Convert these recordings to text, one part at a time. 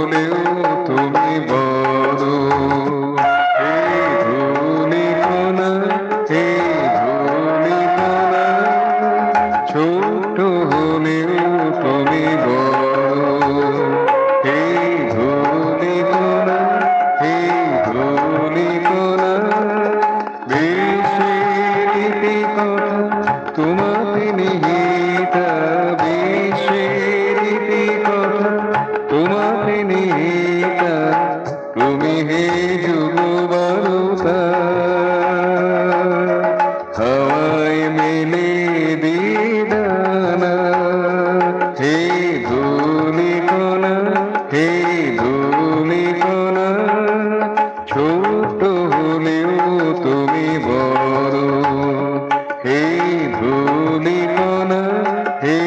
হলেও তুমি বড়। হে ধূলিকণা, হে ধূলিকণা, ছোট হলেও তুমি বড়। হে ধূলিকণা, হে ধূলিকণা, বিশ্বের ইতিকথা তোমাতে নিহিত, বিশ্বের ইতিকথা তোমাতে নিহিত, তুমি হে যুগবরতা। হাওয়ায় মেলে দিদানা, হে ধূলিকণা, হে ধূলিকণা, ছোট হলেও তুমি বড়। হে ধূলিকণা, হে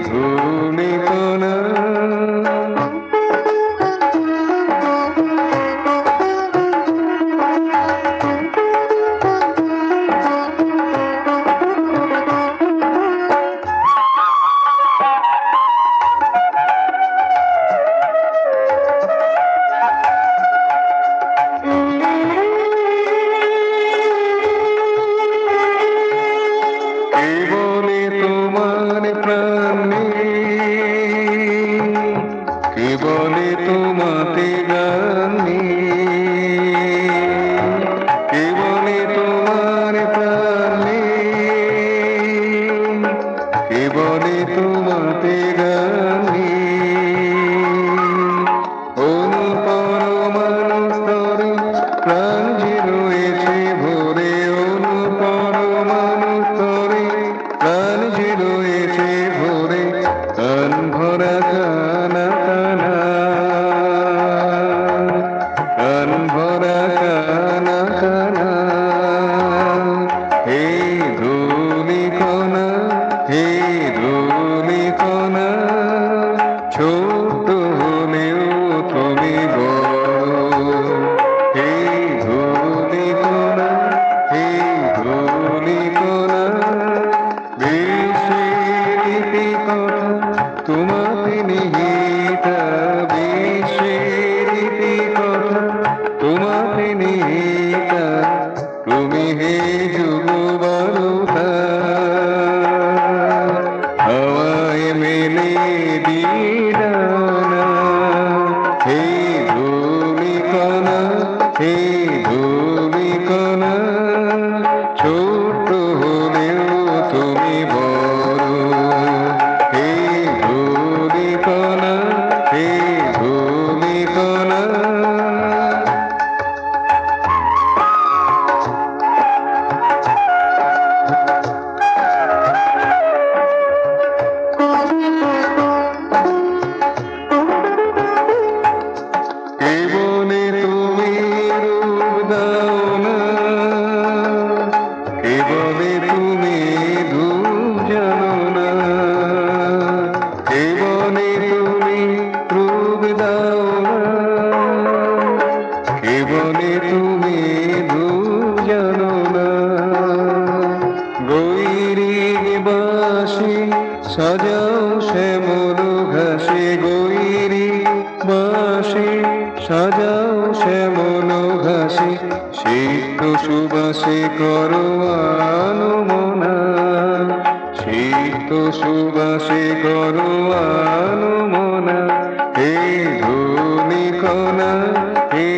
ধূলিকণা। কে বলে তোমার প্রাণ নেই, কে বলে তোমাতে গান নেই, কে বলে তোমার প্রাণ নেই, কে বলে তোমাতে গান নেই। অনুপরমাণু স্তরে প্রাণ যে রয়েছে ভরে, অনুপরমাণু স্তরে প্রাণ যে রয়েছে ভরে, কান ভরা কানা কানা, কান ভরা কানা কানা। হে ধূলিকণা, হে ধূলিকণা, ছোট হলেও তুমি বড়। হে ধূলিকণা, হে ধূলিকণা, বিশ্বের ইতিকথা তোমাতে নিহিত, বিশ্বের ইতিকথা তোমাতে নিহিত, তুমি হে যুগবরতা। হাওয়ায় মেলে দিদানা, হে ধূলিকণা, হে ধূলিকণা, ছোট হলেও তুমি বড়। হে ধূলিকণা, হে ধূলিকণা। কে বলে তুমি রূপ দাও না, কে বলে তুমি ধূপ জানো না, কে বলে তুমি রূপ দাও না, কে বলে তুমি ধূপ জানো না। গৈরিক বাঁশি সাজাও শ্যামল ঘাসে, গৈরিক বাঁশি সাজাও শ্যামল ঘাসে, সিক্ত সুবাসে করো আনমনা, সিক্ত সুবাসে করো আনমনা। হে ধূলিকণা, হে